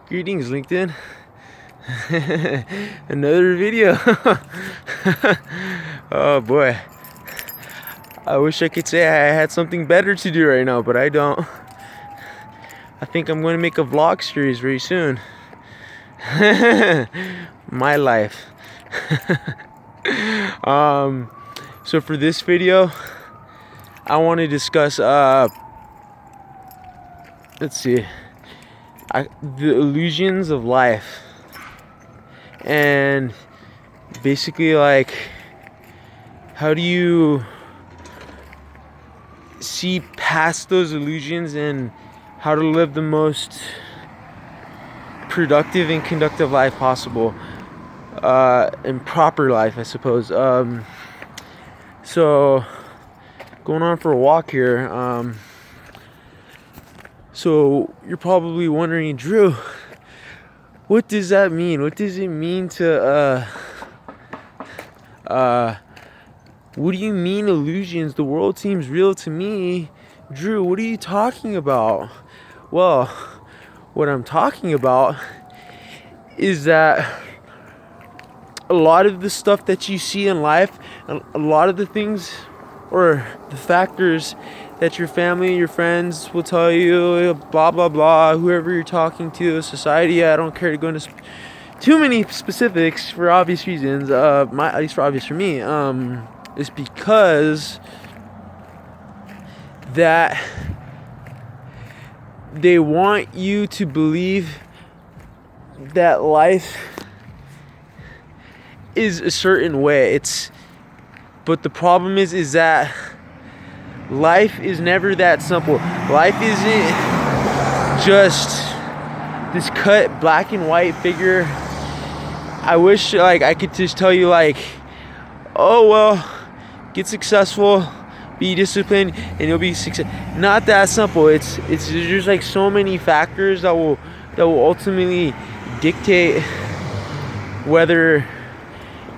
Greetings, LinkedIn. Another video. Oh boy. I wish I could say I had something better to do right now, but I don't. I think I'm going to make a vlog series very soon. My life. So for this video, I want to discuss let's see, the illusions of life, and basically, like, how do you see past those illusions and how to live the most productive and conductive life possible, and proper life, I suppose. So going on for a walk here. So you're probably wondering, Drew, what does that mean? What does it mean to what do you mean illusions? The world seems real to me. Drew, what are you talking about? Well, what I'm talking about is that a lot of the stuff that you see in life, a lot of the things or the factors that your family, your friends will tell you, blah blah blah, whoever you're talking to, society, I don't care to go into too many specifics for obvious reasons, at least for obvious for me, is because that they want you to believe that life is a certain way. But the problem is that life is never that simple. Life isn't just this cut black and white figure. I wish, like, I could just tell you, like, oh well, get successful, be disciplined, and you'll be success. Not that simple. It's there's like so many factors that will ultimately dictate whether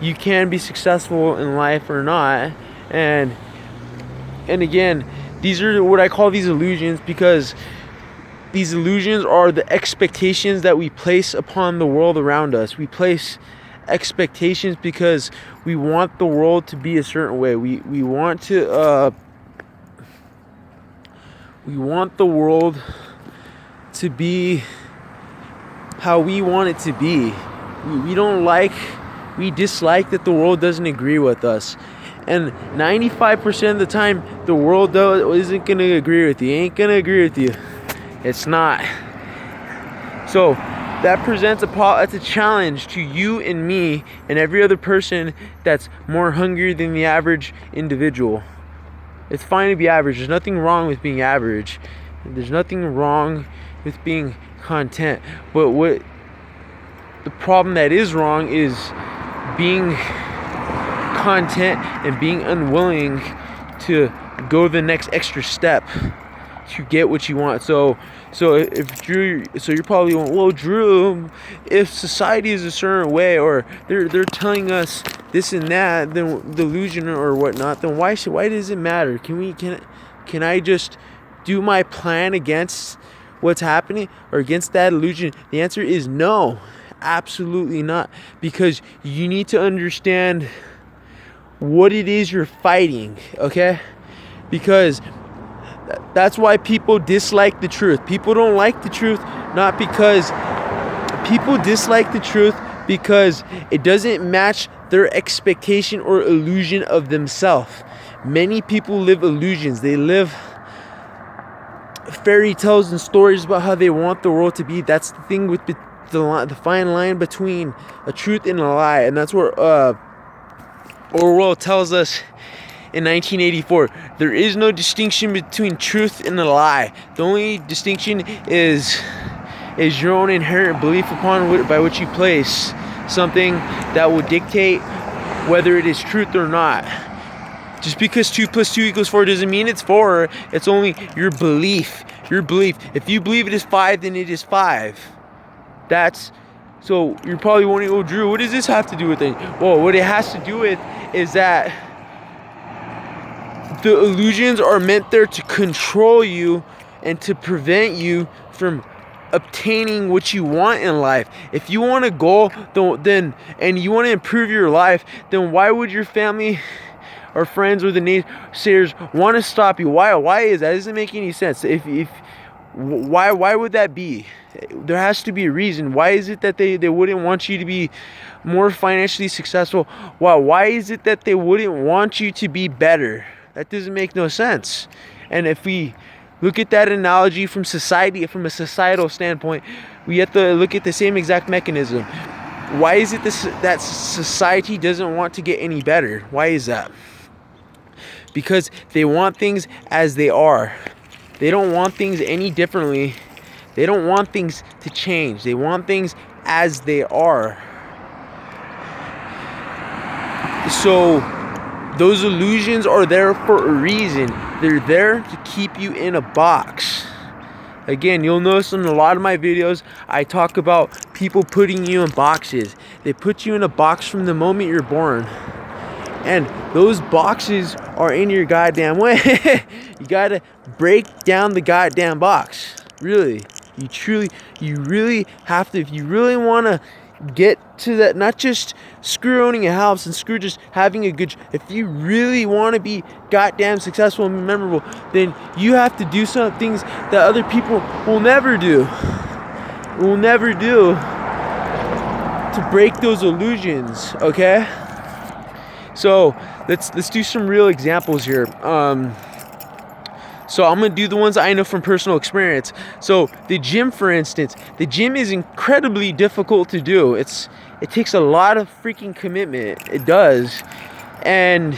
you can be successful in life or not. And again, these are what I call these illusions, because these illusions are the expectations that we place upon the world around us. We place expectations because we want the world to be a certain way. We want to we want the world to be how we want it to be. We dislike that the world doesn't agree with us. And 95% of the time, the world isn't going to agree with you. Ain't going to agree with you. It's not. So that presents that's a challenge to you and me and every other person that's more hungry than the average individual. It's fine to be average. There's nothing wrong with being average. There's nothing wrong with being content. But what the problem that is wrong is being content and being unwilling to go the next extra step to get what you want. So you're probably going, well, Drew, if society is a certain way, or they're telling us this and that, then delusion or whatnot, then why does it matter? Can I just do my plan against what's happening or against that illusion? The answer is no, absolutely not, because you need to understand what it is you're fighting, okay? Because that's why people dislike the truth. People don't like the truth, not because people dislike the truth because it doesn't match their expectation or illusion of themselves. Many people live illusions. They live fairy tales and stories about how they want the world to be. That's the thing with the fine line between a truth and a lie. And that's where Orwell tells us in 1984, there is no distinction between truth and a lie. The only distinction is your own inherent belief by which you place something that will dictate whether it is truth or not. Just because 2 + 2 = 4 doesn't mean it's 4. It's only your belief. If you believe it is 5, then it is 5. So you're probably wondering, oh, Drew, what does this have to do with it? Well, what it has to do with is that the illusions are meant there to control you and to prevent you from obtaining what you want in life. If you want a goal, then and you want to improve your life, then why would your family or friends or the naysayers want to stop you? Why is that? It doesn't make any sense. Why would that be? There has to be a reason. Why is it that they wouldn't want you to be more financially successful? Why is it that they wouldn't want you to be better? That doesn't make no sense. And if we look at that analogy from society, from a societal standpoint, we have to look at the same exact mechanism. Why is it that society doesn't want to get any better? Why is that? Because they want things as they are. They don't want things any differently. They don't want things to change. They want things as they are. So those illusions are there for a reason. They're there to keep you in a box. Again, you'll notice in a lot of my videos, I talk about people putting you in boxes. They put you in a box from the moment you're born. And those boxes are in your goddamn way. You gotta break down the goddamn box. Really. You really have to, if you really wanna get to that, not just screw owning a house and screw just having a good, if you really want to be goddamn successful and memorable, then you have to do some things that other people will never do to break those illusions. Okay, so let's do some real examples here. So I'm going to do the ones I know from personal experience. So the gym, for instance, the gym is incredibly difficult to do. It takes a lot of freaking commitment. It does. And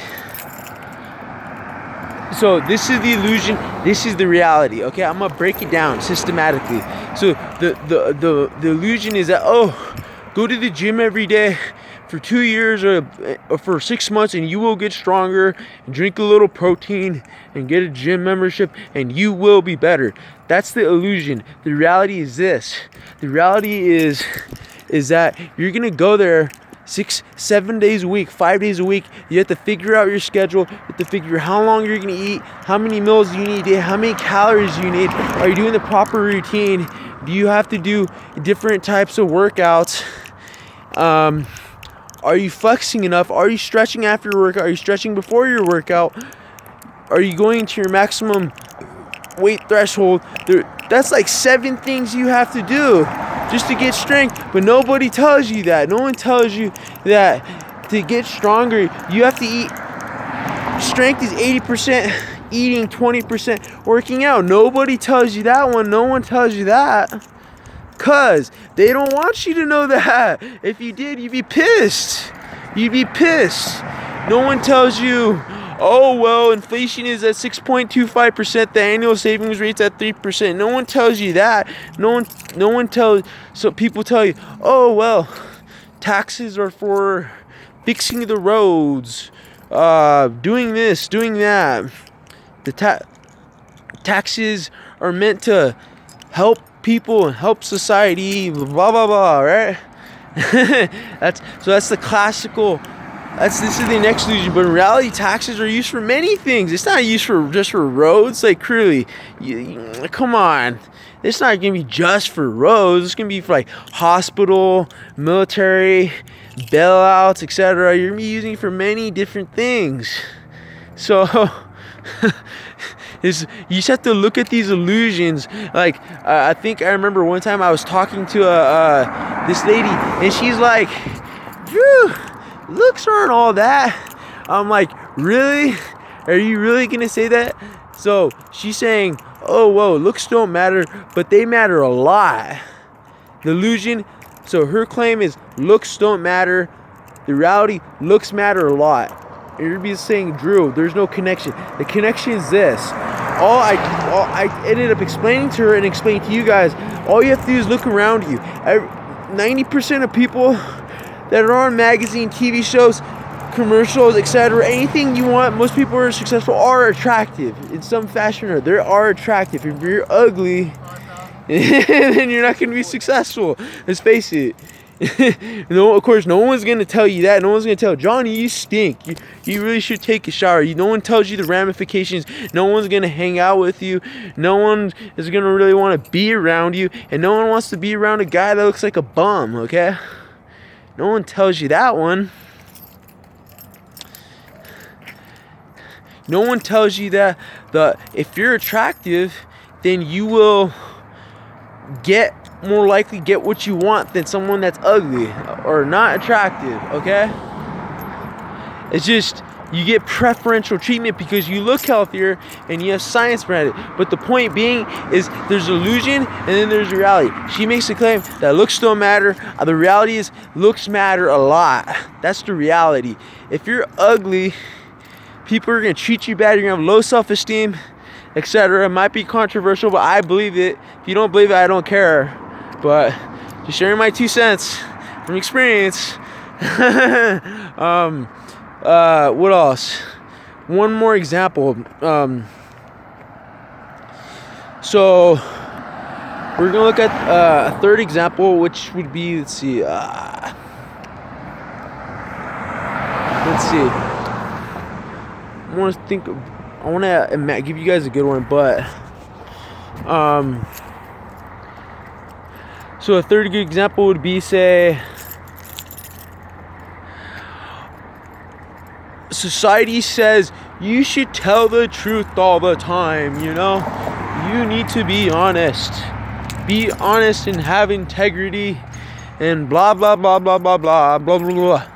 so this is the illusion. This is the reality. Okay, I'm going to break it down systematically. So the illusion is that, go to the gym every day for 2 years or for 6 months and you will get stronger, and drink a little protein and get a gym membership and you will be better. That's the illusion. The reality is this. The reality is that you're gonna go there 6-7 days a week, 5 days a week. You have to figure out your schedule. You have to figure how long you're gonna eat, how many meals you need, how many calories you need. Are you doing the proper routine? Do you have to do different types of workouts? Are you flexing enough? Are you stretching after your workout? Are you stretching before your workout? Are you going to your maximum weight threshold? That's like 7 things you have to do just to get strength. But nobody tells you that. No one tells you that to get stronger, you have to eat. Strength is 80% eating, 20% working out. Nobody tells you that one. No one tells you that. Because they don't want you to know that. If you did, you'd be pissed. You'd be pissed. No one tells you, oh, well, inflation is at 6.25%. The annual savings rate's at 3%. No one tells you that. No one tells. So people tell you, oh, well, taxes are for fixing the roads, doing this, doing that. The taxes are meant to help people and help society, blah blah blah, right? That's the classical. This is the next illusion. But in reality, taxes are used for many things. It's not used for just for roads. Like, clearly, come on, it's not gonna be just for roads. It's gonna be for like hospital, military, bailouts, etc. You're gonna be using it for many different things. So you just have to look at these illusions. Like, I think I remember one time I was talking to this lady, and she's like, "Phew, looks aren't all that." I'm like, "Really? Are you really gonna say that?" So she's saying, "Oh, whoa, looks don't matter, but they matter a lot." The illusion. So her claim is looks don't matter. The reality, looks matter a lot. You're be saying, Drew, there's no connection. The connection is this. All I ended up explaining to her and explaining to you guys, all you have to do is look around you. 90% of people that are on magazine, TV shows, commercials, etc., anything you want, most people who are successful are attractive in some fashion or they are attractive. If you're ugly, then you're not going to be successful. Let's face it. No, of course, no one's gonna tell you that. No one's gonna tell Johnny, you stink. You really should take a shower. No one tells you the ramifications. No one's gonna hang out with you. No one is gonna really want to be around you, and no one wants to be around a guy that looks like a bum. Okay? No one tells you that one. No one tells you that if you're attractive, then you will more likely get what you want than someone that's ugly or not attractive. Okay? It's just you get preferential treatment because you look healthier and you have science behind it. But the point being is there's illusion and then there's reality. She makes a claim that looks don't matter. The reality is looks matter a lot. That's the reality. If you're ugly, people are going to treat you bad. You're going to have low self-esteem, etc. It might be controversial, but I believe it. If you don't believe it, I don't care. But just sharing my 2 cents from experience. What else? One more example. So we're going to look at a third example, which would be, let's see. I want to give you guys a good one, but so a third good example would be, say, society says you should tell the truth all the time. You need to be honest and have integrity and blah blah blah blah blah blah blah blah blah.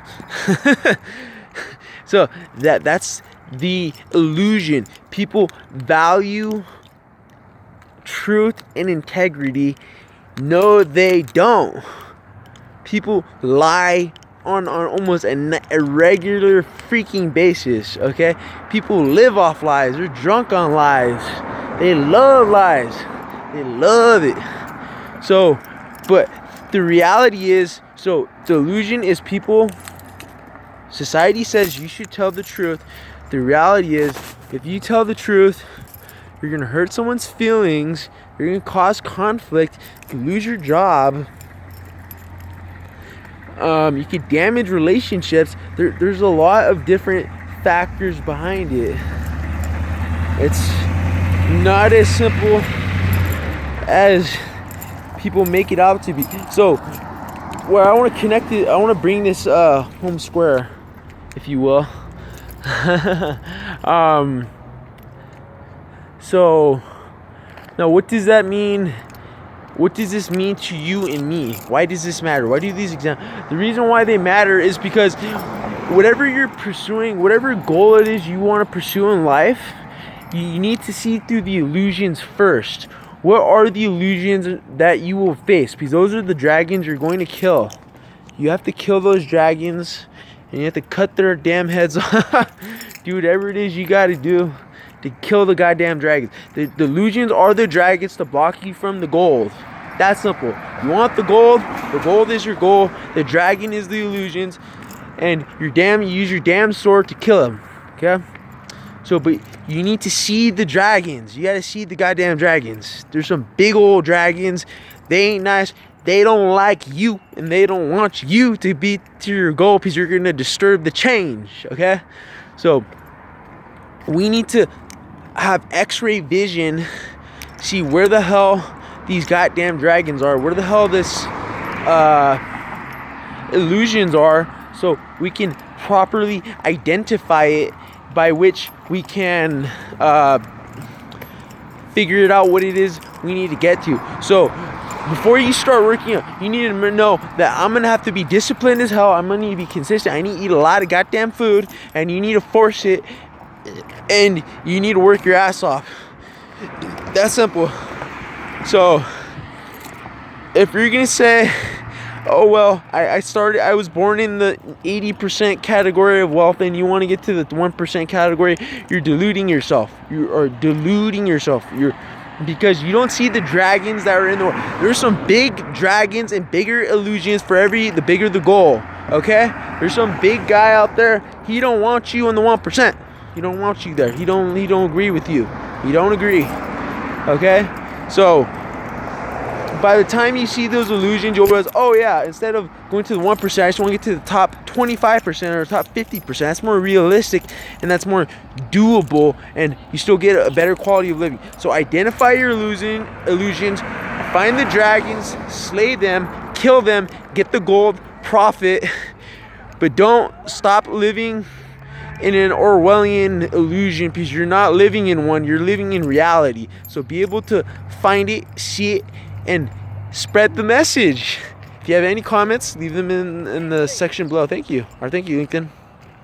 So that's the illusion. People value truth and integrity. No, they don't. People lie on almost a regular freaking basis. Okay, people live off lies. They're drunk on lies. They love lies. They love it. So, but the reality is, so delusion is people. Society says you should tell the truth. The reality is, if you tell the truth, you're going to hurt someone's feelings. You're going to cause conflict. You can lose your job. You could damage relationships. There's a lot of different factors behind it. It's not as simple as people make it out to be. So, where I want to connect it, I want to bring this home square, if you will. So now what does that mean? What does this mean to you and me? Why does this matter? Why do these examples? The reason why they matter is because whatever you're pursuing, whatever goal it is you want to pursue in life, you need to see through the illusions first. What are the illusions that you will face? Because those are the dragons you're going to kill. You have to kill those dragons, and you have to cut their damn heads off. Do whatever it is you got to do to kill the goddamn dragons. The illusions are the dragons to block you from the gold. That's simple. You want the gold is your goal. The dragon is the illusions, and you use your damn sword to kill them. Okay? So, but you need to see the dragons. You gotta see the goddamn dragons. There's some big old dragons. They ain't nice. They don't like you, and they don't want you to be to your goal because you're gonna disturb the change. Okay? So, we need to have X-ray vision, see where the hell these goddamn dragons are, where the hell this illusions are, so we can properly identify it, by which we can figure it out what it is we need to get to. So before you start working out, you need to know that I'm gonna have to be disciplined as hell. I'm gonna need to be consistent. I need to eat a lot of goddamn food, and you need to force it, and you need to work your ass off. That's simple. So if you're gonna say, oh well, I was born in the 80% category of wealth, and you want to get to the 1% category, you're deluding yourself. You are deluding yourself. Because you don't see the dragons that are in the world. There's some big dragons and bigger illusions for the bigger the goal. Okay? There's some big guy out there. He don't want you in the 1%. He don't want you there. He don't agree with you. He don't agree. Okay? So by the time you see those illusions, you'll realize, oh yeah, instead of going to the 1%, I just want to get to the top 25% or top 50%. That's more realistic and that's more doable, and you still get a better quality of living. So identify your illusions, find the dragons, slay them, kill them, get the gold, profit, but don't stop living in an Orwellian illusion, because you're not living in one, you're living in reality. So be able to find it, see it, and spread the message. If you have any comments, leave them in the section below. Thank you. Thank you, LinkedIn.